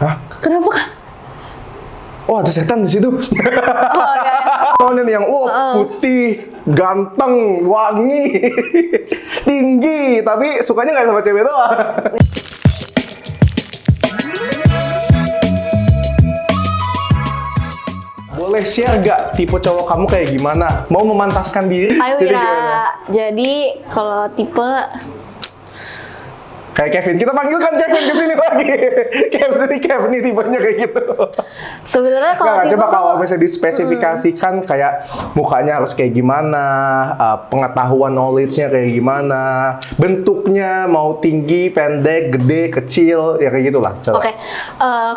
Hah? Kenapa Kak? Oh, ada setan di situ. Oh iya. Oh, ini yang putih, ganteng, wangi, tinggi, tapi sukanya nggak sama cewek doang. Boleh share gak tipe cowok kamu kayak gimana? Mau memantaskan diri? Hai Jadi Wira. gimana? Jadi kalau tipe Kayak Kevin, kita panggilkan Kevin ke sini lagi. Kevin nih tipenya kayak gitu. sebenarnya kalau Nggak, tipe coba tuh, kalau misalnya dispesifikasikan kayak mukanya harus kayak gimana, pengetahuan knowledge-nya kayak gimana, bentuknya mau tinggi, pendek, gede, kecil, ya kayak gitulah. Coba. Oke,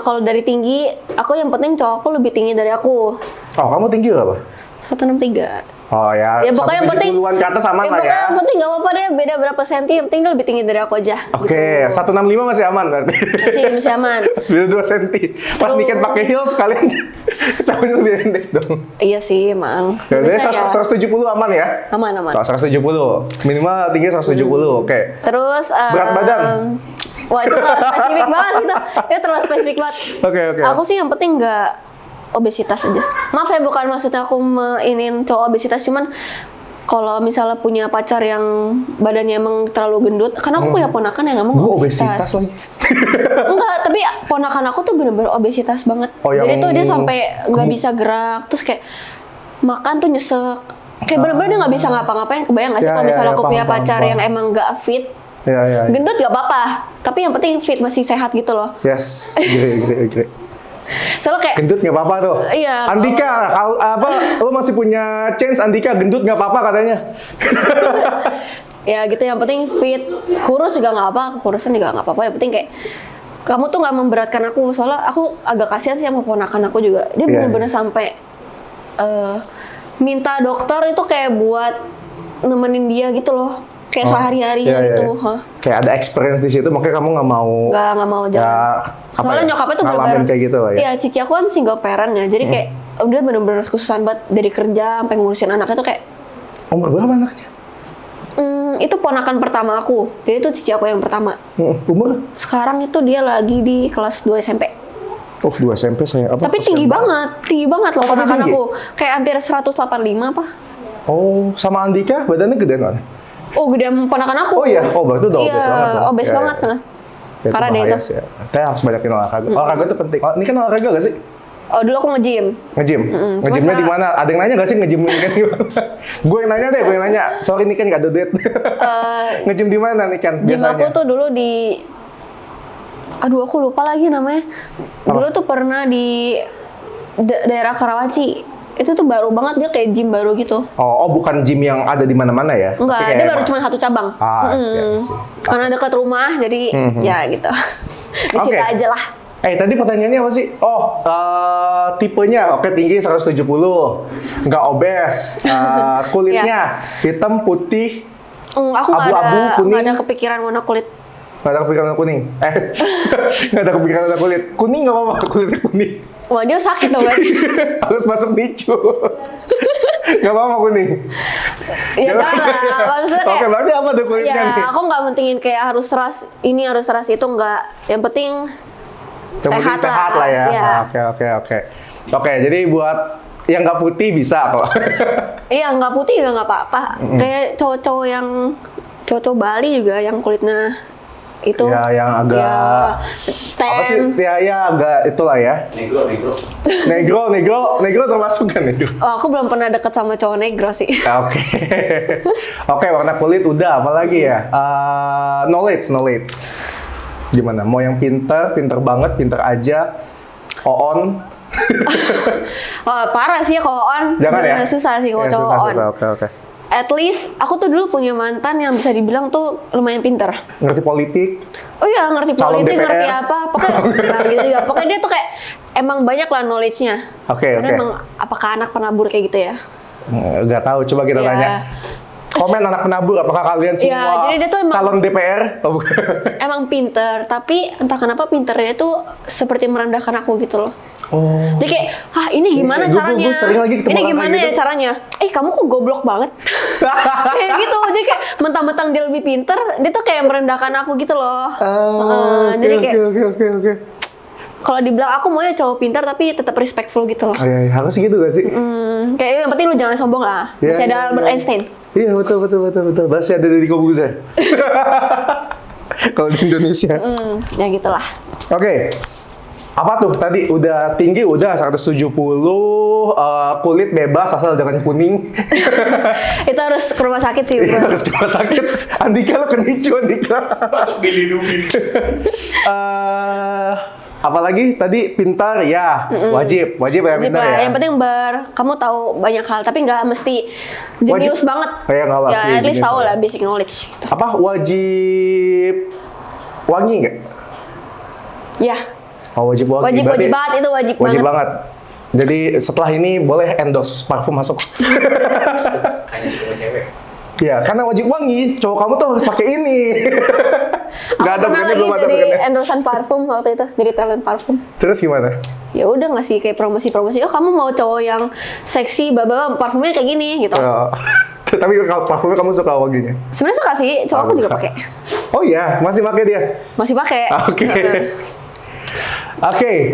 kalau dari tinggi, aku yang penting cowokku lebih tinggi dari aku. Oh, kamu tinggi berapa? 163. Oh ya, Ya pokoknya yang penting 170-an ke atas aman lah pokoknya ya. yang penting nggak apa-apa deh, beda berapa senti, yang penting dia lebih tinggi dari aku aja. Oke, 165 masih aman berarti. Masih aman. Beda 2 cm. Pas Terus- Niken pakai heels sekalian cowoknya lebih pendek dong. Iya sih emang. Jadi Bisa ya. 170 aman ya? Aman. 170. Minimal tinggi 170. Oke. Terus Berat badan? Wah itu terlalu spesifik banget gitu. Ya terlalu spesifik banget. Oke. Aku sih yang penting nggak obesitas aja. Maaf ya, bukan maksudnya aku mainin cowok obesitas, cuman kalau misalnya punya pacar yang badannya emang terlalu gendut, karena aku punya ponakan yang emang Gue obesitas. obesitas lagi. Enggak, tapi ponakan aku tuh bener-bener obesitas banget. Oh, yang- Jadi tuh dia sampai nggak bisa gerak, terus kayak makan tuh nyesek. Kayak bener-bener dia nggak bisa ngapa-ngapain. Kebayang nggak sih Ya, kalau misalnya ya, aku punya paham, pacar paham. yang emang nggak fit, Ya. gendut nggak apa-apa, tapi yang penting fit, masih sehat gitu loh. Yes. Agree. Soalnya kayak Gendut nggak apa-apa tuh. Iya, Andika, lo masih punya chance Andika gendut nggak apa-apa katanya. ya gitu, yang penting fit. Kurus juga nggak apa, kurusan juga nggak apa-apa. Yang penting kayak kamu tuh nggak memberatkan aku. Soalnya aku agak kasihan sih sama ponakan aku juga. Dia Iya, bener-bener sampai minta dokter itu kayak buat nemenin dia gitu loh. Kayak sehari-harinya Iya. gitu. Hah? Kayak ada experience di situ, makanya kamu nggak mau. Nggak mau jalan. Soalnya nyokapnya tuh ngalamin bener-bener kayak gitu lah ya. Iya, cici aku kan single parent ya. Jadi kayak dia bener-bener kesusahan banget dari kerja sampai ngurusin anaknya tuh kayak Umur berapa anaknya? itu ponakan pertama aku. Jadi itu cici aku yang pertama. Umur? Sekarang itu dia lagi di kelas 2 SMP. Oh, 2 SMP saya apa? Tapi tinggi banget loh Oh, tapi ponakan tinggi? aku. Kayak hampir 185 apa? Oh, sama Andika badannya gedean kan? Oh, gede ponakan aku. Oh iya, berarti udah obes banget dong. Obes Iya, banget iya. lah. Ya, Parah deh bahaya itu. sih ya. Kita harus banyakin olahraga. Olahraga itu penting. Oh, ini kan olahraga gak sih? Oh, dulu aku nge-gym. Nge-gym? Nge-gymnya Cuma di mana? Ada yang nanya gak sih nge-gym ini kan di mana? Gue yang nanya deh, gue yang nanya. Sorry nih kan gak ada duit. Nge-gym di mana nih kan Gym biasanya? aku tuh dulu di aduh aku lupa lagi namanya. Dulu tuh pernah di daerah Karawaci. Itu tuh baru banget, dia kayak gym baru gitu. Oh, bukan gym yang ada di mana-mana ya? Enggak, Tapi kayak dia baru emang- cuma satu cabang. Ah, I see. Karena dekat rumah, jadi ya gitu. Di situ Oke. aja lah. Tadi pertanyaannya apa sih? Oh, tipenya oke tinggi 170, nggak obes, kulitnya hitam, putih, Aku nggak Abu-abu, ada kuning. nggak ada kepikiran warna kulit. nggak ada kepikiran warna kuning. Nggak ada kepikiran warna kulit. Kuning nggak apa-apa, kulitnya kuning. Wah, dia sakit dong berarti. Harus masuk nicu. Nggak apa-apa kuning. Ya enggak lah, maksudnya kayak Oke, berarti apa tuh kulitnya ya, nih? aku nggak mentingin kayak harus ras ini, harus ras itu, enggak. Yang penting Yang penting sehat lah ya. Iya. Oke, jadi buat yang nggak putih bisa kok. Iya, nggak putih juga nggak apa-apa. Kayak cowok-cowok yang cowok Bali juga yang kulitnya itu Ya, yang agak ya, apa sih? tan. Ya agak itulah ya. Negro termasuk kan negro. Oh, aku belum pernah deket sama cowok negro sih. Oke. Oke, warna kulit udah, apalagi ya? Knowledge. Gimana? Mau yang pinter banget, pinter aja, on. Oh, parah sih kalau on. Jangan ya? Beneran susah sih kalau Ya, cowok on. susah. Oke. At least aku tuh dulu punya mantan yang bisa dibilang tuh lumayan pinter. Ngerti politik? Oh iya, ngerti Calon politik, DPR. ngerti apa. Pokoknya nah, gitu juga. Pokoknya dia tuh kayak emang banyak lah knowledge-nya. Oke. Karena emang apakah anak penabur kayak gitu ya? Nggak tahu, coba kita Iya. tanya. Komen anak penabur, apakah kalian Iya, semua jadi dia tuh emang- calon DPR? Oh, bukan. Emang pinter, tapi entah kenapa pinternya tuh seperti merendahkan aku gitu loh. Oh. Jadi kayak, ini gimana Gue caranya? sering lagi ketemu Ini orang gimana kayak ya gitu. caranya? Kamu kok goblok banget? Kayak gitu. Jadi kayak mentang-mentang dia lebih pinter, dia tuh kayak merendahkan aku gitu loh. Jadi kayak Oke. kalau dibilang aku maunya cowok pintar tapi tetap respectful gitu loh. Oh, iya, harus gitu gak sih? Kayak yang penting lu jangan sombong lah. Iya, Masih ada iya, Albert iya. Einstein. Iya betul. Masih ada Deddy Kobuzer. Kalau di Indonesia. Ya gitulah. Oke. Apa tuh tadi udah tinggi udah 170, kulit bebas asal jangan kuning. Itu harus ke rumah sakit sih. Iya, Bro. harus ke rumah sakit. Andika lo kenicu Andika. Masuk dilindungin. Apalagi tadi pintar ya, wajib ya Wajib pintar lah. ya. Yang penting kamu tahu banyak hal, tapi nggak mesti jenius Wajib. banget. Kayak nggak Ya, pasti at least jenius tahu lah. lah basic knowledge. Gitu. Apa wajib wangi nggak? Ya, Oh, wajib wangi. wajib Berarti banget itu wajib banget. Jadi setelah ini boleh endorse parfum masuk. Hanya suka cewek. Ya, karena wajib wangi, cowok kamu tuh harus pakai ini. Aku Nggak ada pernah brandnya, lagi belum ada jadi brandnya. endorsean parfum waktu itu, jadi talent parfum. Terus gimana? Ya udah ngasih kayak promosi. Oh kamu mau cowok yang seksi, baba parfumnya kayak gini gitu. Tapi kalau parfumnya kamu suka wanginya? Sebenarnya suka sih, cowok aku juga pakai. Oh iya, masih pakai dia? Masih pakai. Oke. Oke,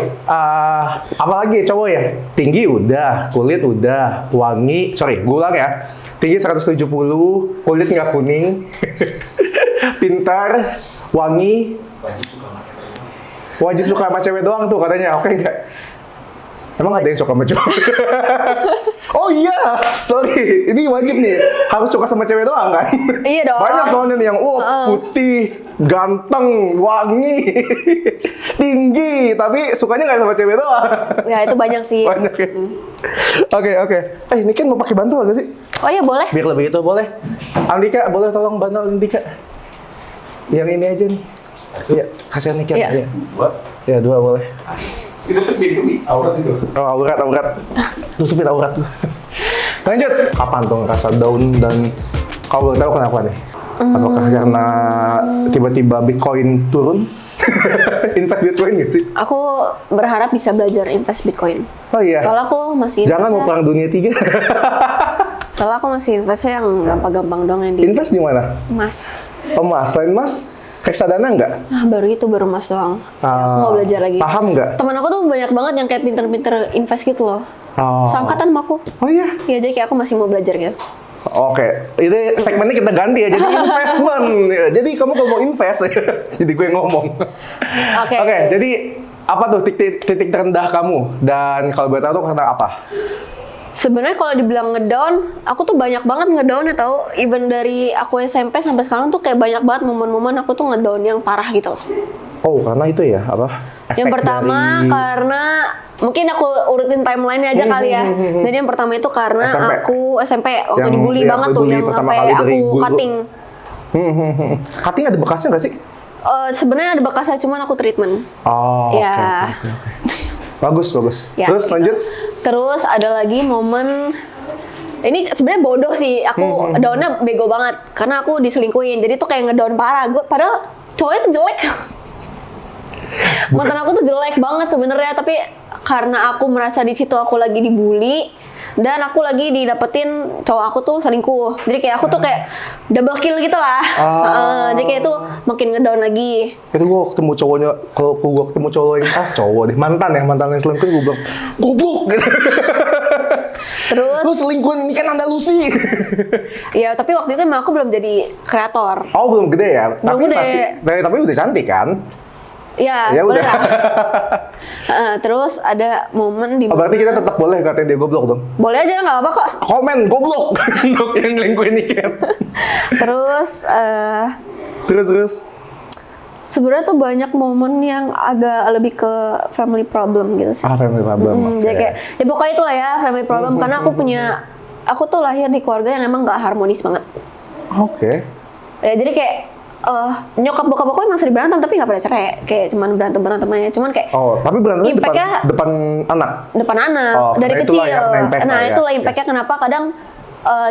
apalagi cowok ya? Tinggi udah, kulit udah, wangi, gue ulang ya. Tinggi 170, kulit nggak kuning, pintar, wangi, Wajib suka sama cewek. wajib suka sama cewek doang tuh katanya, oke nggak? Emang ada yang suka sama cowok? Oh iya, sorry, ini wajib nih, harus suka sama cewek doang kan? Iya dong. Banyak soalnya nih yang putih, ganteng, wangi, tinggi, tapi sukanya nggak sama cewek doang. Ya itu banyak sih. Banyak ya. Oke. Ini kan mau pakai bantal gak sih? Oh iya boleh. Biar lebih itu boleh. Andika, boleh tolong bantal Andika. Yang ini aja nih. Iya, kasihan Andika. Iya. Iya. Buat Ya, 2 boleh. itu tuh bini aurat itu. Oh, aurat. Tutupin aurat. Lanjut. Kapan tuh ngerasa down dan kalau boleh tahu kenapa nih? Apakah karena tiba-tiba Bitcoin turun? Invest Bitcoin nggak sih? Aku berharap bisa belajar invest Bitcoin. Oh iya. Soalnya aku masih Jangan mau perang dunia 3. Soalnya aku masih investnya yang gampang-gampang dong yang di Invest di mana? emas. Emas. Selain emas, reksadana nggak? Baru emas doang. Ya, aku mau belajar lagi. Saham nggak? Teman aku tuh banyak banget yang kayak pinter-pinter invest gitu loh. Oh. Seangkatan sama aku. Oh iya. Ya jadi kayak aku masih mau belajar gitu. Oke, ini segmennya kita ganti ya, jadi investment. Ya, jadi kamu kalau mau invest, jadi gue ngomong. Oke. Oke, jadi apa tuh titik terendah kamu? Dan kalau boleh tahu tuh karena apa? Sebenarnya kalau dibilang ngedown, aku tuh banyak banget ngedown ya tau. Even dari aku SMP sampai sekarang tuh kayak banyak banget momen-momen aku tuh ngedown yang parah gitu loh. Oh, karena itu ya, apa? Yang Efek pertama dari- karena mungkin aku urutin timeline-nya aja kali ya. Jadi yang pertama itu karena SMP. aku SMP waktu Yang- dibully ya, banget tuh dibully yang pertama sampai kali dari aku guru. cutting. Cutting ada bekasnya nggak sih? Sebenarnya ada bekasnya cuman aku treatment. Oh, Ya. oke. Bagus. Ya, Terus gitu. lanjut. Terus ada lagi momen ini sebenarnya bodoh sih. Aku downnya bego banget karena aku diselingkuhin. Jadi tuh kayak ngedown parah. Gue padahal cowoknya tuh jelek. Mantan aku tuh jelek banget sebenarnya, tapi karena aku merasa di situ aku lagi dibully dan aku lagi didapetin cowok aku tuh selingkuh. Jadi kayak aku tuh kayak double kill gitu lah. Jadi kayak itu makin ngedown lagi. Itu gue ketemu cowoknya, kalau gue ketemu cowok yang cowok deh, mantan yang selingkuh, gue bilang goblok gitu. Terus Lu selingkuhin, ini kan Andalusi. ya tapi waktu itu emang aku belum jadi kreator. Oh, belum gede ya? Belum Tapi gede. tapi udah cantik kan? Ya, Ya boleh udah. lah. Terus ada momen di Oh, berarti kita tetap boleh katain dia goblok dong? boleh aja nggak apa kok. Komen goblok untuk yang selingkuhin Niken. Terus Terus. sebenarnya tuh banyak momen yang agak lebih ke family problem gitu sih. Family problem. Jadi kayak ya pokoknya itulah ya family problem karena aku tuh lahir di keluarga yang emang nggak harmonis banget. Oke. Ya jadi kayak nyokap bokap aku emang sering berantem tapi nggak pernah cerai, kayak cuman berantem aja, cuman kayak Oh, tapi berantemnya Impact-nya- depan anak. depan anak Oh, dari nah kecil. itulah yang impact Nah lah ya. itulah impactnya Yes. kenapa kadang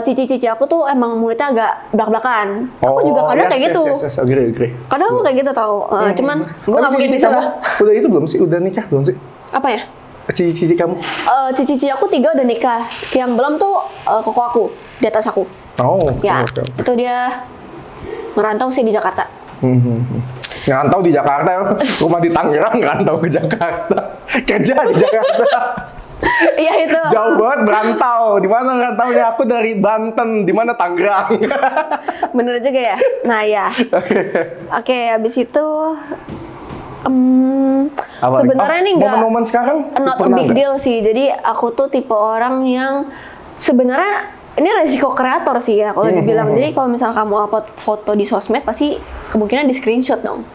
cici-cici aku tuh emang mulutnya agak belak-belakan. Aku juga kadang kayak gitu. Yes, agree. Kadang aku kayak gitu tau. Cuman gue Tapi nggak mungkin cici bisa kamu lah. udah itu belum sih? Udah nikah belum sih? Apa ya? Cici kamu? Cici-cici aku 3 udah nikah. Yang belum tuh koko aku di atas aku. Oh, oke. Ya, itu dia merantau sih di Jakarta. Ngantau di Jakarta, rumah di Tangerang, ngantau ke Jakarta. Kerja di Jakarta. Iya itu. Jauh banget berantau. Di mana rantaunya? Aku dari Banten, di mana Tangerang. Bener juga ya. Nah ya. Oke, habis itu Apa lagi? sebenarnya nih nggak momen-momen sekarang not a pernah big nggak? deal sih. Jadi aku tuh tipe orang yang sebenarnya ini resiko kreator sih ya kalau dibilang. Jadi kalau misalnya kamu upload foto di sosmed pasti kemungkinan di screenshot dong.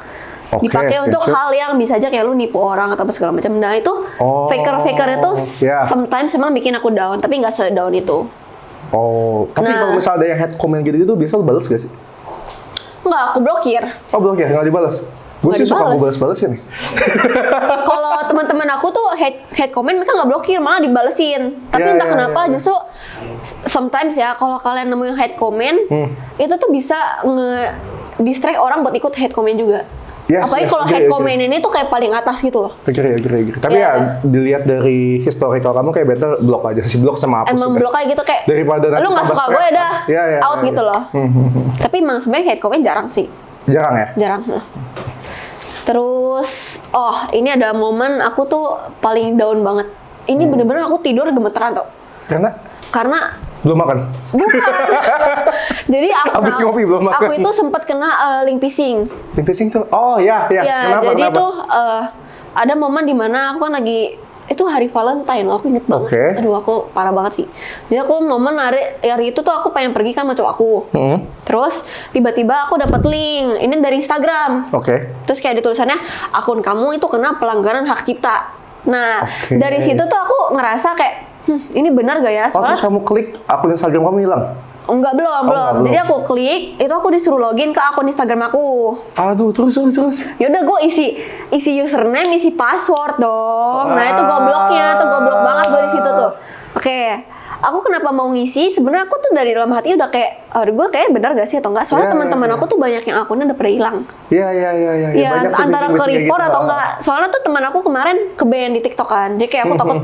Oke, Dipakai untuk screenshot. hal yang bisa aja kayak lu nipu orang atau apa segala macam. Nah itu Oh, faker itu ya. sometimes emang bikin aku down, tapi nggak sedown itu. Oh, tapi Nah. kalau misalnya ada yang head comment gitu-gitu, biasa lo balas gak sih? Nggak, aku blokir. Oh, blokir, nggak dibalas? Gue Nggak sih suka dibalas. gue balas-balas kan. Kalau teman-teman aku tuh head comment mereka nggak blokir, malah dibalesin. Tapi Ya, entah ya, kenapa ya. justru sometimes ya kalau kalian nemuin head comment itu tuh bisa distract orang buat ikut head comment juga. Yes, Apalagi yes, kalau agree, head agree. comment ini tuh kayak paling atas gitu loh. Agree. Tapi Ya. ya dilihat dari historical kamu kayak better blok aja sih, blok sama hapus. Emang udah. blok aja gitu kayak Daripada nanti lu nggak tambah suka gue stres, dah kan? Ya, ya, out ya, gitu ya. loh. Tapi emang sebenarnya head comment jarang sih, Jarang ya? jarang. Terus, ini ada momen aku tuh paling down banget. Ini bener-bener aku tidur gemeteran tuh. Karena Belum makan. bukan. Jadi Abis ngopi belum makan. aku itu sempat kena link phishing. Link phishing tuh? Oh ya. Ya, Kenapa? jadi tuh ada momen dimana aku kan lagi itu hari Valentine, aku inget banget. Oke. Aduh, aku parah banget sih. Jadi aku momen hari itu tuh aku pengen pergi kan sama cowok aku. Terus tiba-tiba aku dapat link, ini dari Instagram. Oke. Terus kayak di tulisannya akun kamu itu kena pelanggaran hak cipta. Nah, Oke. dari situ tuh aku ngerasa kayak ini benar gak ya? Oh, terus kamu klik akun Instagram kamu hilang? Enggak, belum. enggak, belum. Jadi aku klik, itu aku disuruh login ke akun Instagram aku. Aduh, terus. Yaudah gue isi username, isi password dong. Nah itu gobloknya, tuh goblok banget gue di situ tuh. Oke, aku kenapa mau ngisi? Sebenarnya aku tuh dari dalam hati udah kayak, aduh gue kayak benar gak sih atau enggak? Soalnya Ya, teman-teman ya. aku tuh banyak yang akunnya udah pada hilang. Iya. Ya Banyak tuh antara ke phishing-phishing kayak report gitu. atau enggak. Soalnya tuh teman aku kemarin ke-ban di TikTok kan. Jadi kayak aku takut,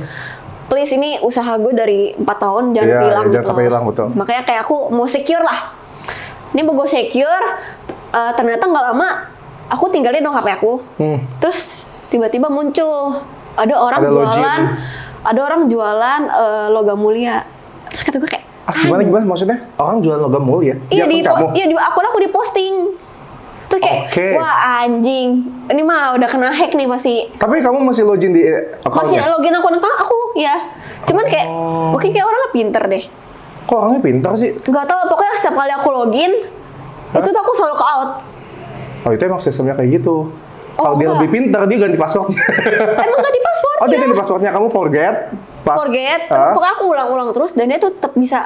please ini usaha gue dari 4 tahun jangan Iya, hilang jangan gitu sampai loh. hilang, betul. Makanya kayak aku mau secure lah. Ini mau gue secure, ternyata nggak lama aku tinggalin dong HP aku. Terus tiba-tiba muncul ada orang Ada login. jualan, ada orang jualan logam mulia. Terus kata gue kayak, Gimana maksudnya? Orang jual logam mulia? iya di akun kamu? iya di akun aku diposting. Tuh kayak, Oke. wah anjing, ini mah udah kena hack nih pasti. Tapi kamu masih login di Masih akunnya? login akun aku, ya. Cuman kayak, mungkin kayak orangnya pinter deh. Kok orangnya pintar sih? Nggak tahu, pokoknya setiap kali aku login, itu tuh aku selalu ke out. Oh, itu emang sistemnya kayak gitu. Kalau dia enggak. lebih pintar, dia ganti passwordnya. Emang nggak di password Oh, dia ganti passwordnya, kamu forget. Pokoknya aku ulang-ulang terus dan dia tuh tetap bisa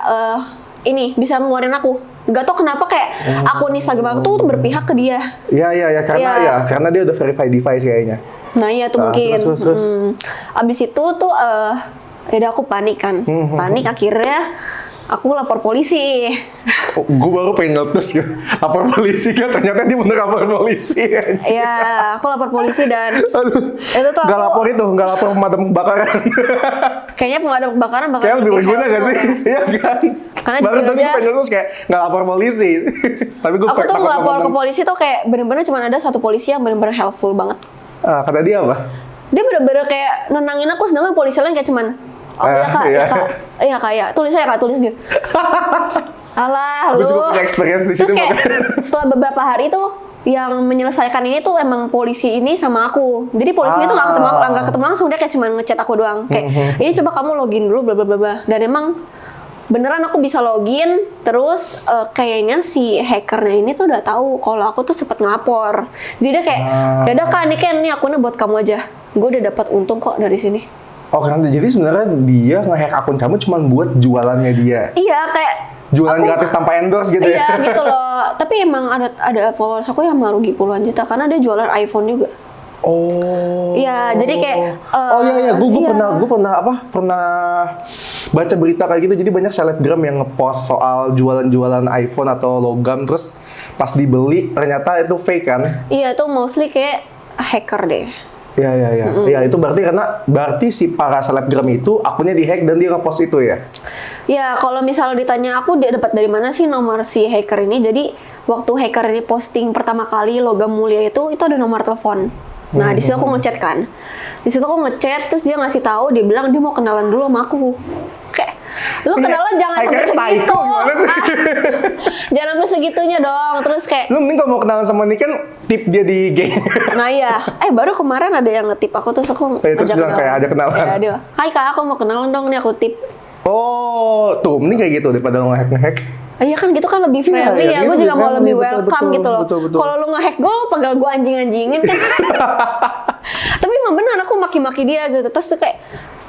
bisa ngeluarin aku. Gak tau kenapa kayak akun Instagram aku tuh berpihak ke dia. Iya, karena dia udah verified device kayaknya. Nah iya tuh Ah, mungkin. terus. Abis itu tuh yaudah aku panik kan. Panik akhirnya aku lapor polisi. Oh, gue baru pengen notice gitu. Lapor polisi kan, ternyata dia bener lapor polisi. Iya, aku lapor polisi dan Aduh, itu tuh nggak lapor pemadam kebakaran. kayaknya pemadam kebakaran bakal Kayak lebih berguna gak sih? helpful. Iya kan? Karena Baru jujur tadi aja- pengen terus kayak nggak lapor polisi. Tapi gue Aku tuh takut ngelapor ke ngomong. polisi tuh kayak bener-bener cuma ada satu polisi yang bener-bener helpful banget. Kata dia apa? Dia bener-bener kayak nenangin aku, sedangkan polisi lain kayak cuman iya kak, iya. iya kak, ya tulis aja kak, tulis gitu. Alah Gue lu. juga punya experience di situ. Terus kayak makanya. setelah beberapa hari tuh yang menyelesaikan ini tuh emang polisi ini sama aku. Jadi polisinya tuh nggak ketemu langsung, dia kayak cuman ngechat aku doang. Kayak ini coba kamu login dulu bla bla bla bla. Dan emang beneran aku bisa login. Terus kayaknya si hackernya ini tuh udah tahu kalau aku tuh sempet ngelapor. Jadi dia kayak, yaudah kak, ini kan nih akunnya buat kamu aja. Gue udah dapat untung kok dari sini. Oh, karena jadi sebenarnya dia nge-hack akun kamu cuma buat jualannya dia. Iya kayak Jualan gratis tanpa endorse gitu ya. iya gitu loh. Tapi emang ada followers aku yang merugi puluhan juta karena dia jualan iPhone juga. Oh. Iya, jadi kayak oh iya, gue iya. pernah baca berita kayak gitu. Jadi banyak selebgram yang ngepost soal jualan-jualan iPhone atau logam, terus pas dibeli ternyata itu fake kan? Iya, itu mostly kayak hacker deh. Ya, ya, ya. Ya, itu berarti si para selebgram itu akunnya dihack dan dia ngepost itu ya? Ya, kalau misalnya ditanya aku dia dapat dari mana sih nomor si hacker ini? Jadi waktu hacker ini posting pertama kali logam mulia itu ada nomor telepon. Nah, di situ aku ngechat kan. Di situ aku ngechat terus dia ngasih tahu, dia bilang dia mau kenalan dulu sama aku. Kayak lu kenalan jangan sampai Hacker segitu. psycho gimana sih? Jangan sampai segitunya dong. Terus kayak Lu mending kalau mau kenalan sama ini kan tip dia di geng. nah iya, baru kemarin ada yang ngetip aku terus aku Terus bilang kayak ada kenalan. Ya, dia, hai kak aku mau kenalan dong nih aku tip. Oh, tuh mending kayak gitu daripada lu nge-hack. Iya kan gitu kan lebih Iya, friendly iya, ya, gue gitu juga lebih mau friendly, lebih betul, welcome betul, gitu loh. betul, betul. Kalau lu nge-hack gue, pegal gue anjing-anjingin kan. Tapi emang benar aku maki-maki dia gitu, terus tuh kayak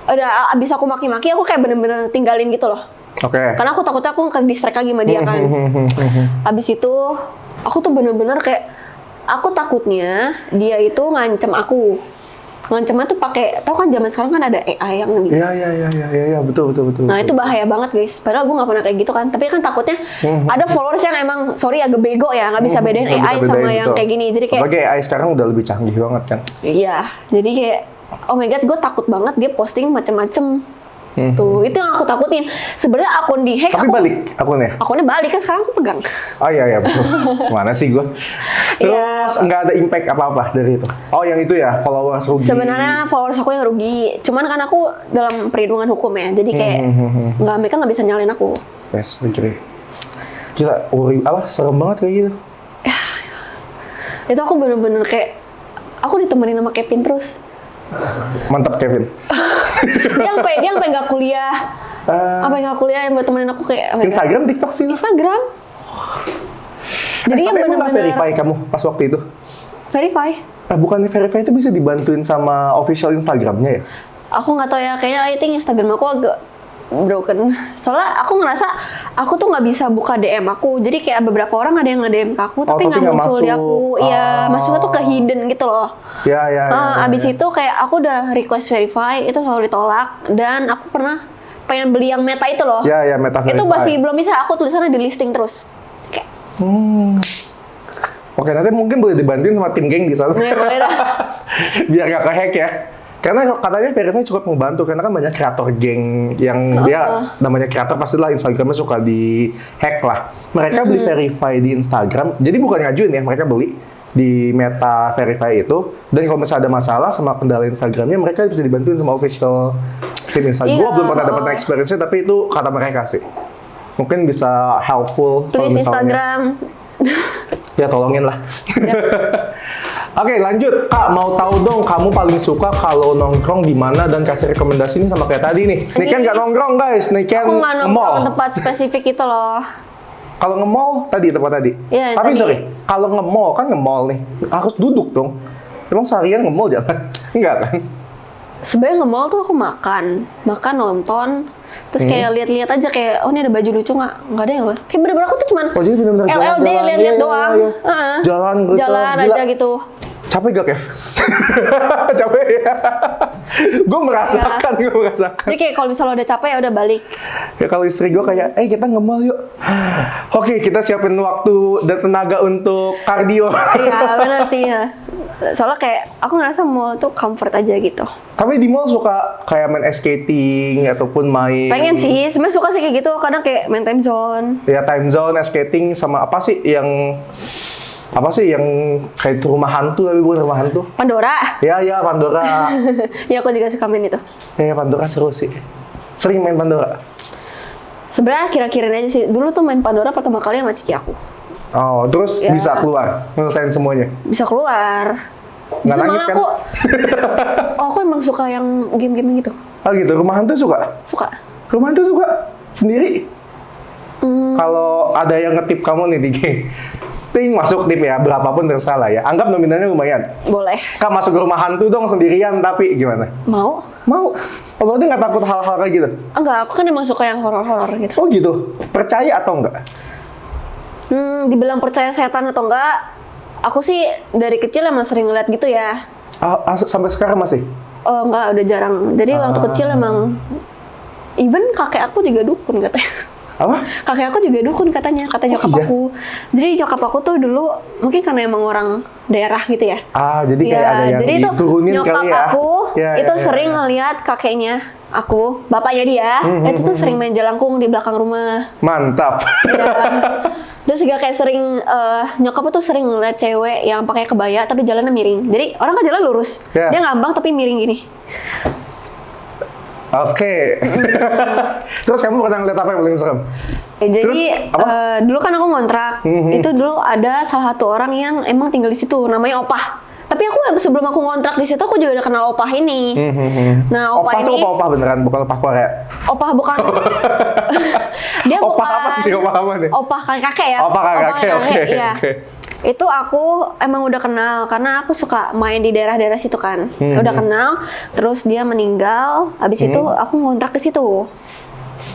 udah abis aku maki-maki aku kayak bener-bener tinggalin gitu loh. Oke. Karena aku takutnya aku ke distract lagi sama dia kan. Abis itu aku tuh bener-bener kayak aku takutnya dia itu ngancem aku. Ngancemnya tuh pakai, tau kan zaman sekarang kan ada AI yang gitu. Iya, betul. Nah itu bahaya banget guys. Padahal gue nggak pernah kayak gitu kan. Tapi kan takutnya ada followers yang emang sorry agak bego ya, nggak bisa bedain Nggak AI bisa sama bedain, yang betul. kayak gini. Jadi kayak Apalagi AI sekarang udah lebih canggih banget kan. iya. Jadi kayak oh my god, gue takut banget dia posting macem-macem. Tuh itu yang aku takutin. Sebenarnya akun di hack Tapi aku, balik akunnya. akunnya balik kan sekarang aku pegang. Oh iya betul. Mana sih gua? Iya. Terus nggak ada impact apa-apa dari itu. Oh yang itu ya followers rugi. Sebenarnya followers aku yang rugi. Cuman kan aku dalam perlindungan hukum ya. Jadi kayak mereka nggak bisa nyalain aku. Yes, agree. Gila, serem banget kayak gitu. Itu aku bener-bener kayak aku ditemenin sama Kevin terus. Mantap Kevin. dia sampai nggak kuliah. Sampai nggak kuliah yang buat temenin aku kayak Instagram, TikTok sih. Instagram. Jadi yang Tapi emang nggak bener-bener verify kamu pas waktu itu? verify. Bukannya verify itu bisa dibantuin sama official Instagramnya ya? Aku nggak tahu ya, kayaknya I think Instagram aku agak broken. Soalnya aku ngerasa aku tuh nggak bisa buka DM aku. Jadi kayak beberapa orang ada yang nge-DM ke aku tapi tapi nggak nggak muncul di masuk. aku. Iya, masuknya tuh ke hidden gitu loh. Ya. Abis itu kayak aku udah request verify, itu selalu ditolak. Dan aku pernah pengen beli yang Meta itu loh. Ya, Meta Itu Verify. masih belum bisa, aku tulisannya di listing terus. Kayak, Oke, nanti mungkin boleh dibantuin sama tim geng di sana. "Nih, boleh dah." Biar nggak ke-hack ya. Karena katanya Verify cukup membantu, karena kan banyak kreator geng yang dia namanya kreator pastilah Instagramnya suka di-hack lah. Mereka beli Verify di Instagram, jadi bukan ngajuin ya, mereka beli di Meta Verify itu. Dan kalau misalnya ada masalah sama kendala Instagramnya, mereka bisa dibantuin sama official tim Instagram. Iya, Gue belum pernah dapat experience-nya, tapi itu kata mereka sih. Mungkin bisa helpful kalau Please misalnya. Instagram. Ya tolongin lah. Oke, lanjut. Kak, mau tahu dong kamu paling suka kalau nongkrong di mana dan kasih rekomendasi nih sama kayak tadi nih. Nih kan nggak nongkrong guys, nih kan Aku nggak nongkrong nge-mall. tempat spesifik itu loh. Kalau nge-mall tempat tadi. Iya, Tapi tadi. sorry, kalau nge-mall kan nge-mall nih harus duduk dong. Emang seharian nge-mall jalan? Enggak kan? Sebenarnya nge-mall tuh aku makan nonton, terus kayak lihat-lihat aja kayak oh ini ada baju lucu nggak ada yang kayak bener-bener aku tuh cuman Oh jadi benar-benar LLD jalan-jalan. lihat-lihat Iya, doang. iya. Heeh. Jalan gitu. Jalan Gila. aja gitu. Capek gak, Kev? Capek ya? Gue merasakan. Jadi kayak kalau misalnya udah capek ya udah balik. Ya kalau istri gue kayak, kita nge-mall yuk. Oke, kita siapin waktu dan tenaga untuk kardio. Iya benar sih ya. Soalnya kayak aku ngerasa mall tuh comfort aja gitu. Tapi di mall suka kayak main ice skating ataupun main. Pengen sih, sebenarnya suka sih kayak gitu. Kadang kayak main time zone. Ya time zone, ice skating sama apa sih yang kayak itu rumah hantu tapi bukan rumah hantu. Pandora. Ya Pandora. Ya aku juga suka main itu. Ya Pandora seru sih. Sering main Pandora. Sebenarnya kira-kirain aja sih. Dulu tuh main Pandora pertama kali sama cici aku. Oh, terus Ya. bisa keluar ngelesain semuanya. Bisa keluar. Nggak Justru nangis malah kan? aku emang suka yang game-game gitu. Oh gitu, rumah hantu suka? Suka. Rumah hantu suka? Sendiri? Kalau ada yang ngetip kamu nih di geng, ting masuk tip ya, berapapun terserah lah ya. Anggap nominalnya lumayan. Boleh. Kak masuk ke rumah hantu dong sendirian, tapi gimana? Mau? Mau? Oh, berarti nggak takut hal-hal kayak gitu? Enggak, aku kan emang suka yang horor-horor gitu. Oh gitu? Percaya atau enggak? Dibilang percaya setan atau enggak, aku sih dari kecil emang sering ngeliat gitu ya. Sampai sekarang masih? Oh enggak, udah jarang. Jadi waktu kecil emang, even kakek aku juga dukun katanya. Apa? Kakek aku juga dukun katanya, kata nyokap iya? aku. Jadi nyokap aku tuh dulu mungkin karena emang orang daerah gitu ya. Jadi kayak ada yang jadi itu diturunin nyokap kali ya. aku Ya, itu ya, sering ya. ngeliat kakeknya aku, bapaknya dia, itu tuh sering main jelangkung di belakang rumah. Mantap. Ya. Terus juga kayak sering nyokap tuh sering ngeliat cewek yang pakai kebaya tapi jalannya miring. Jadi orang kan jalan lurus, Ya. dia ngambang tapi miring gini. Oke. Terus kamu pernah ngeliat apa yang paling serem? Jadi Terus, apa? dulu kan aku ngontrak, itu dulu ada salah satu orang yang emang tinggal di situ, namanya Opah. Tapi aku sebelum aku ngontrak di situ aku juga udah kenal Opah ini. Nah Opah Opah tuh ini, opah beneran, bukan opah Korea. Opah bukan, dia Opah bukan. apa nih? Opah apa nih? Opah kakek ya. Opah kakek, oke, iya. oke. Itu aku emang udah kenal karena aku suka main di daerah-daerah situ kan. Udah kenal, terus dia meninggal, habis itu aku ngontrak di situ.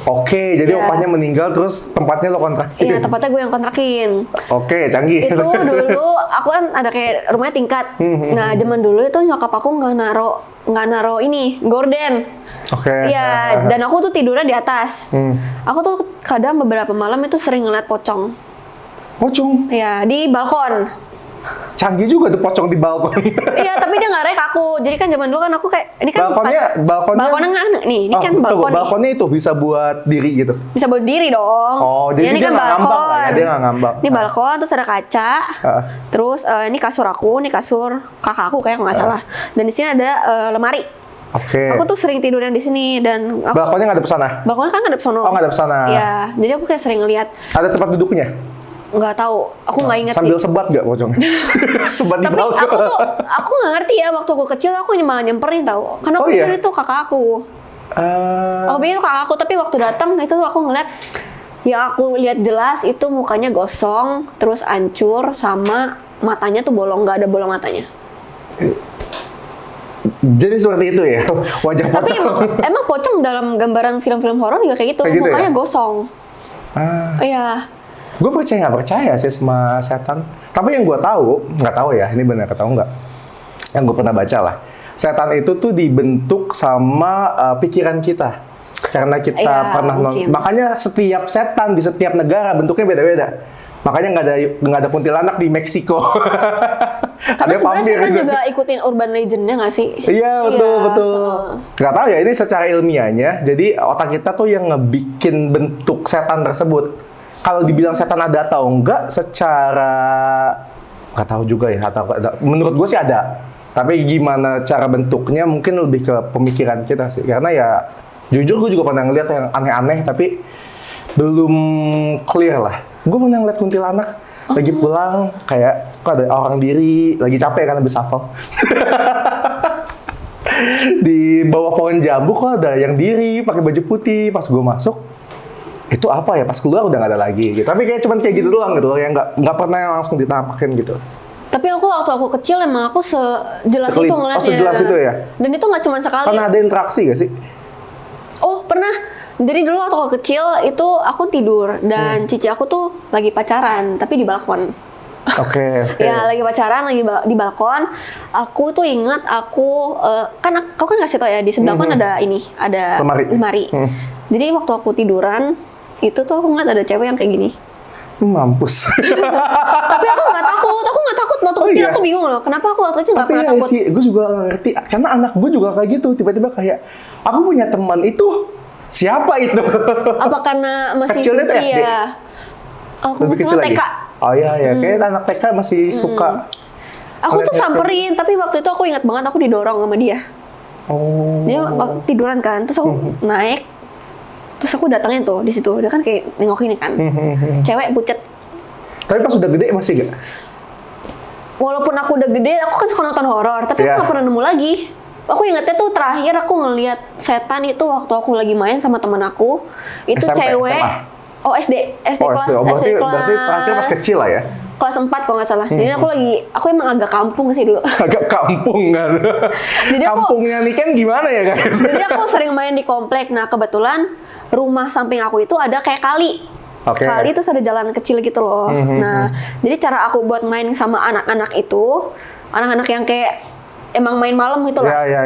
Oke, jadi Iya. opahnya meninggal terus tempatnya lo kontrakin. Iya, tempatnya gue yang kontrakin. Oke, canggih. Itu dulu aku kan ada kayak rumahnya tingkat. Nah, zaman dulu itu nyokap aku nggak naro ini gorden. Oke. Iya, dan aku tuh tidurnya di atas. Aku tuh kadang beberapa malam itu sering ngeliat pocong. Pocong. Iya, di balkon. Canggih juga tuh pocong di balkon. Iya, tapi dia nggak rek aku. Jadi kan zaman dulu kan aku kayak ini kan Balkonnya nggak nih, ini kan tunggu, balkon nih. balkonnya itu bisa buat diri gitu. Bisa buat diri dong. Oh, jadi ini dia kan nggak ngambang lah ya, dia nggak ngambang. Ini balkon, terus ada kaca. Terus ini kasur aku, ini kasur kakak aku kayak nggak salah. Dan di sini ada lemari. Oke. Aku tuh sering tidurnya di sini dan aku, Balkonnya nggak ada pesana. balkonnya kan ada sono. Oh, nggak ada pesana. Iya, jadi aku kayak sering ngeliat. Ada tempat duduknya. Nggak tahu, aku nggak inget Sambil sih. sebat nggak pocongnya? Sebat di Tapi balkon. aku nggak ngerti ya waktu aku kecil aku malah nyamperin tau. Karena aku iya? pikir itu kakak aku. Aku pikir kakak aku, tapi waktu datang itu aku ngeliat, yang aku lihat jelas itu mukanya gosong, terus hancur, sama matanya tuh bolong, nggak ada bola matanya. Jadi seperti itu ya, wajah Tapi pocong. emang pocong dalam gambaran film-film horor juga kayak gitu, Kayak gitu mukanya ya? gosong. Iya. Gue percaya nggak percaya sih sama setan. Tapi yang gue tahu, nggak tahu ya, ini benar atau nggak. Yang gue pernah baca lah, setan itu tuh dibentuk sama pikiran kita. Karena kita Iya, pernah mungkin. makanya setiap setan di setiap negara bentuknya beda-beda. Makanya nggak ada kuntilanak di Meksiko. Karena Ada sebenarnya vampir kita di sana. juga ikutin urban legendnya nggak sih? Iya, betul. heeh. Nggak tahu ya, ini secara ilmiahnya. Jadi otak kita tuh yang ngebikin bentuk setan tersebut. Kalau dibilang setan ada atau enggak, secara nggak tahu juga ya. Atau menurut gue sih ada. Tapi gimana cara bentuknya mungkin lebih ke pemikiran kita sih. Karena ya jujur gue juga pernah ngeliat yang aneh-aneh, tapi belum clear lah. Gue pernah ngeliat kuntilanak lagi pulang kayak kok ada orang diri lagi capek kan habis hafal. Di bawah pohon jambu kok ada yang diri pakai baju putih. Pas gue masuk, itu apa ya? Pas keluar udah nggak ada lagi. Gitu. Tapi kayak cuman kayak gitu doang gitu loh, yang nggak pernah yang langsung ditampakin gitu. Tapi waktu aku kecil emang aku sejelas Sekelip- itu ngeliatnya. oh, sejelas itu ya? Dan itu nggak cuma sekali. Pernah ada interaksi gak sih? Oh pernah. Jadi dulu waktu aku kecil itu aku tidur dan cici aku tuh lagi pacaran tapi di balkon. Oke. Ya lagi pacaran lagi di balkon. Aku tuh ingat aku kan aku kan kasih tau ya di sebelah kan ada ini ada Lemari. Jadi waktu aku tiduran itu tuh aku ngeliat ada cewek yang kayak gini. Mampus. Tapi aku nggak takut waktu Oh, kecil iya? aku bingung loh. Kenapa aku waktu kecil nggak Tapi pernah ya takut? sih, gue juga nggak ngerti. Karena anak gue juga kayak gitu. Tiba-tiba kayak, aku punya teman itu. Siapa itu? Apa karena masih Kecilnya tuh suci SD? ya? Aku Lebih kecil lagi? TK. Oh iya, kayak anak TK masih suka. Aku tuh Oleh- samperin, tapi waktu itu aku ingat banget aku didorong sama dia. Oh. Dia waktu tiduran kan, terus aku naik, terus aku datangin tuh di situ. Dia kan kayak nengok ini kan, cewek pucet. Tapi pas udah gede masih gak? Walaupun aku udah gede, aku kan suka nonton horor, tapi Iya. aku nggak pernah nemu lagi. Aku ingetnya tuh terakhir aku ngelihat setan itu waktu aku lagi main sama temen aku. Itu SMP, cewek. SMA? Oh SD Oh, kelas SD. Oh, berarti, SD berarti terakhir pas kecil lah ya? kelas 4 kalau nggak salah. Jadi aku emang agak kampung sih dulu. Agak kampung kan? Jadi aku- Kampungnya nih kan gimana ya guys? Jadi aku sering main di komplek. Nah kebetulan rumah samping aku itu ada kayak kali. Oke. Kali terus ada jalan kecil gitu loh. Nah jadi cara aku buat main sama anak-anak itu, anak-anak yang kayak emang main malam gitu lah. Ya.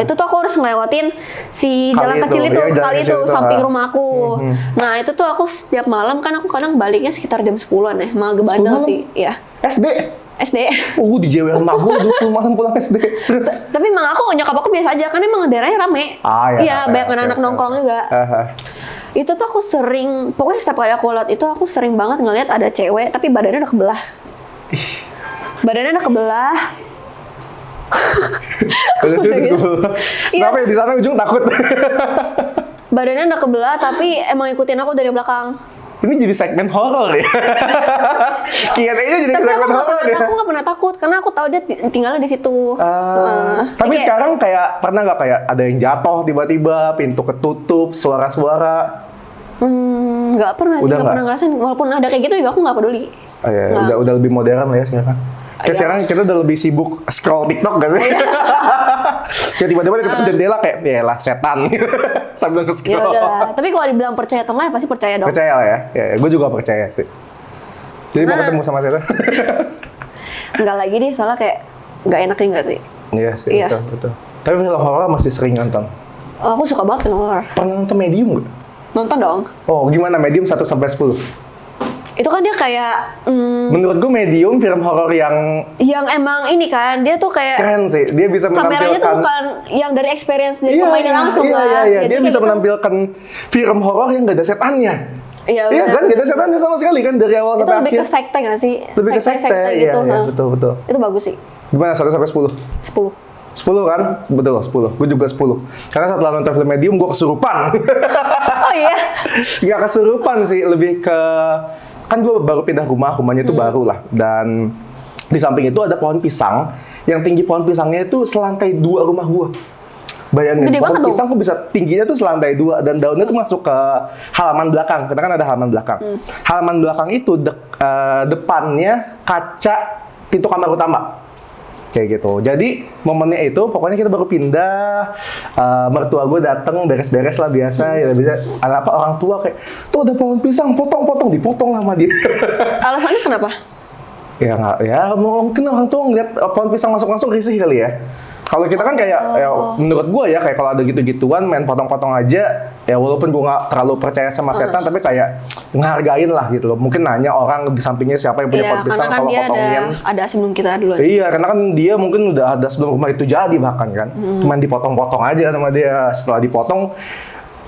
Itu tuh aku harus ngelewatin si Kali jalan itu, kecil itu, ya, jalan kali kecil itu itu, samping ha. rumah aku. Nah itu tuh aku setiap malam kan aku kadang baliknya sekitar jam 10-an ya, malah 10 gebandel malam? sih, ya. SD. SD. Gue dijewer emak gue 20 malam pulang SD. Terus? Tapi emang nyokap aku biasa aja, karena emang daerahnya rame. Iya, Iya, banyak anak-anak nongkrong juga. Aha. Itu tuh aku sering, pokoknya setiap kali aku lihat itu aku sering banget ngeliat ada cewek tapi badannya udah kebelah. Badannya udah kebelah. Kenapa ya di sana ujung takut? Badannya udah kebelah tapi emang ikutin aku dari belakang. Ini jadi segmen horor ya. Kayaknya jadi Tapi segmen horor ya. aku nggak pernah takut karena aku tahu dia tinggalnya di situ. Tapi kayak- sekarang kayak pernah nggak kayak ada yang jatuh tiba-tiba, pintu ketutup, suara-suara? Nggak pernah sih, Udah nggak nggak? pernah ngerasain. Walaupun ada kayak gitu juga aku nggak peduli. Oh, ya, Nggak. udah lebih modern lah ya sekarang. Kayak Iya. sekarang kita udah lebih sibuk scroll TikTok kan? Kayak tiba-tiba kita ke jendela kayak ya lah setan sambil Ya nge-scroll. udah. Tapi kalau dibilang percaya atau nggak, pasti percaya dong. Percaya lah ya. Ya, gue juga percaya sih. Jadi mau Nah. ketemu sama setan? Nggak lagi deh, soalnya kayak nggak enak juga sih. Iya sih, Iya. betul. Tapi film horor masih sering nonton. Aku suka banget film horor. Pernah nonton Medium nggak? Nonton dong. Oh, gimana Medium 1 sampai 10? Itu kan dia kayak Menurut gue Medium film horor yang yang emang ini kan, dia tuh kayak keren sih. Dia bisa kameranya tuh menampilkan bukan yang dari experience dari pemainnya langsung kan. Iya. Jadi Dia kayak bisa gitu. menampilkan film horor yang gak ada setannya. Iya, Iya benar. kan, gak ada setannya sama sekali kan dari awal Itu sampai lebih akhir. ke sekte nggak sih? Lebih ke sekte, gitu. iya, ha. betul. Itu bagus sih. Gimana 1 sampai 10? 10. 10 kan? Betul, 10. Gue juga 10. Karena setelah nonton film Medium, gue kesurupan. Oh iya. Gak kesurupan sih, lebih ke... Kan gue baru pindah rumahnya itu baru lah. Dan di samping itu ada pohon pisang. Yang tinggi pohon pisangnya itu selantai 2 rumah gue. Bayangin, Gede pohon banget pisang kok bisa tingginya tuh selantai 2. Dan daunnya tuh masuk ke halaman belakang. Kita kan ada halaman belakang. Halaman belakang itu depannya kaca pintu kamar utama. Kayak gitu. Jadi momennya itu pokoknya kita baru pindah, mertua gue dateng beres-beres lah biasa, ya bisa ada apa orang tua kayak tuh ada pohon pisang potong-potong dipotong sama dia. Alasannya kenapa? Ya nggak, ya mungkin orang tua ngeliat pohon pisang masuk-masuk risih kali ya. Kalau kita kan kayak, ya, menurut gue ya kayak kalau ada gitu-gituan main potong-potong aja, ya walaupun gue nggak terlalu percaya sama setan, tapi kayak ngehargain lah gitu loh. Mungkin nanya orang di sampingnya siapa yang punya Iya, pohon karena pisang kan kalau dia potongin. ada sebelum kita duluan. Iya, karena kan dia mungkin udah ada sebelum rumah itu jadi bahkan kan. Cuman dipotong-potong aja sama dia. Setelah dipotong,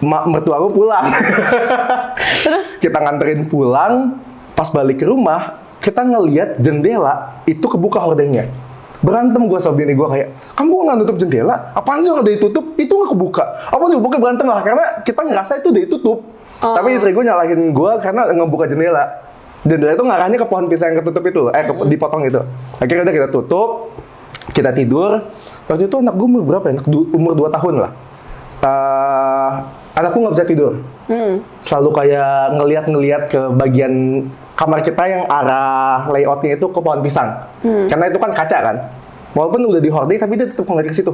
mertua gue pulang. Terus? Kita nganterin pulang, pas balik ke rumah, kita ngelihat jendela itu kebuka hordengnya. Berantem gue sama bini gue kayak, kamu nggak nutup jendela? Apaan sih udah ditutup? Itu nggak kebuka. Apa sih? Pokoknya berantem lah, karena kita ngerasa itu udah ditutup. Tapi istri gue nyalahin gue karena ngebuka jendela. Jendela itu ngarahnya ke pohon pisang yang ketutup itu, dipotong itu. Akhirnya udah kita tutup, kita tidur. Waktu itu anak gue umur berapa ya? Umur 2 tahun lah. Anakku nggak bisa tidur. Selalu kayak ngeliat ke bagian kamar kita yang arah layoutnya itu ke pohon pisang. Karena itu kan kaca kan. Walaupun udah di hording, tapi dia tetap ngeliat ke situ.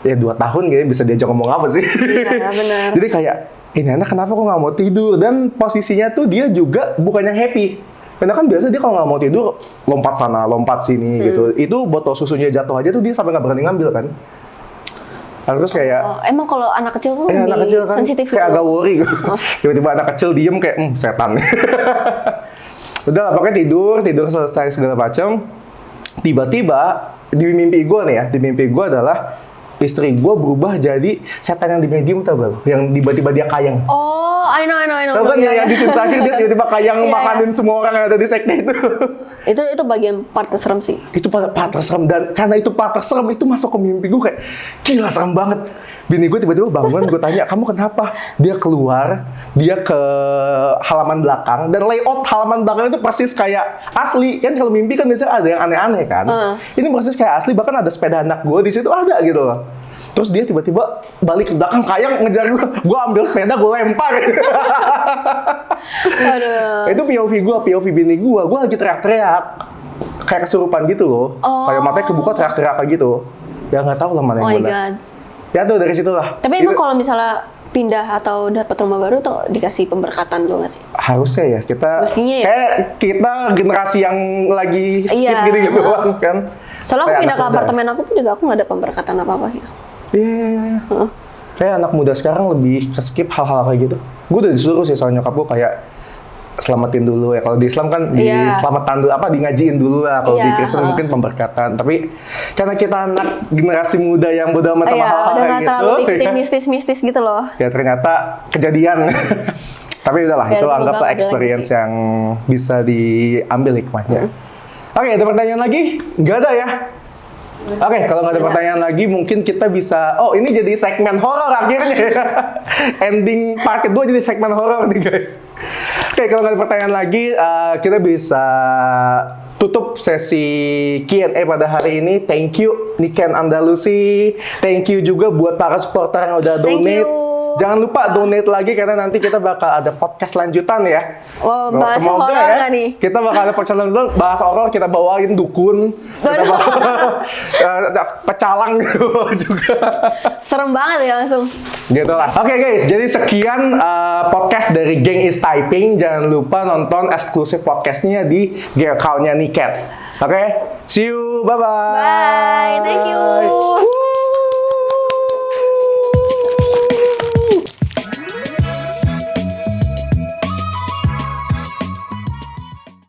Ya 2 tahun kayaknya bisa diajak ngomong apa sih. Iya, benar. Jadi kayak, ini anak kenapa kok nggak mau tidur? Dan posisinya tuh dia juga bukan yang happy. Karena kan biasa dia kalau nggak mau tidur, lompat sana, lompat sini gitu. Itu botol susunya jatuh aja tuh dia sampai nggak berani ngambil kan. Terus kayak, Oh, emang kalau anak kecil tuh lebih anak kecil kan sensitif kayak gitu. agak worry gitu. Tiba-tiba anak kecil diem kayak, setan. Udah lah, pokoknya tidur selesai segala macam. Tiba-tiba di mimpi gue nih ya, di mimpi gue adalah istri gue berubah jadi setan yang di Medium, tau gak lo? Yang tiba-tiba dia kayang. Oh, I know. Tau kan Iya, yang di scene terakhir dia tiba-tiba kayang Iya, makanin semua orang yang ada di sekte itu. Itu bagian part terserem sih. Itu part terserem, dan karena itu part terserem itu masuk ke mimpi gue kayak gila serem banget. Bini gue tiba-tiba bangun, gue tanya, kamu kenapa? Dia keluar, dia ke halaman belakang, dan layout halaman belakang itu persis kayak asli. Kan kalau mimpi kan biasanya ada yang aneh-aneh kan. Ini persis kayak asli, bahkan ada sepeda anak gue di situ ada gitu loh. Terus dia tiba-tiba balik ke belakang kayang ngejar gue ambil sepeda, gue lempar. Aduh. Itu POV bini gue lagi teriak-teriak. Kayak kesurupan gitu loh. Kayak matanya kebuka teriak-teriak kayak gitu. Ya nggak tahu lah mana Oh yang my benar. god. Ya tuh dari situ lah. Tapi emang kalau misalnya pindah atau dapat rumah baru tuh dikasih pemberkatan dulu nggak sih? Harusnya ya kita Mestinya ya. kayak kita generasi yang lagi skip Iya. gitu kan. Soalnya aku Kayak pindah anak ke muda. apartemen aku pun juga aku nggak ada pemberkatan apa-apa ya. Iya. Heeh. Kayak anak muda sekarang lebih ke skip hal-hal kayak gitu. Gue udah disuruh sih sama nyokap gue kayak selamatin dulu ya. Kalau di Islam kan di Iya. selamatan dulu, apa di ngajiin dulu lah. Kalau di Iya, Kristen heeh. mungkin pemberkatan. Tapi karena kita anak generasi muda yang bodo amat sama Iya, hal-hal udah kayak nggak gitu. terlalu ikutin ya. mistis-mistis gitu loh. Ya ternyata kejadian. Tapi udahlah, Ya, itu itu anggaplah bakal ada experience lagi sih. yang bisa diambil hikmahnya. Oke, ada pertanyaan lagi? Nggak ada ya? Oke, kalau nggak ada Nggak. pertanyaan lagi, mungkin kita bisa... Oh, ini jadi segmen horor akhirnya ya. Ending part kedua jadi segmen horor nih, guys. Oke, kalau nggak ada pertanyaan lagi, kita bisa tutup sesi Q&A pada hari ini. Thank you, Niken Andalusi. Thank you juga buat para supporter yang udah Thank donate. you. Jangan lupa donate lagi karena nanti kita bakal ada podcast lanjutan ya. Wow, bahas Semoga horor ya, nggak nih? kita bakal ada podcast lanjutan, bahas horor, kita bawain dukun, kita Waduh. bawa pecalang juga. Serem banget ya langsung. Gitu lah. Oke guys, jadi sekian podcast dari Geng is Typing. Jangan lupa nonton eksklusif podcastnya di account-nya Niket. Oke, see you, bye-bye. Bye, thank you.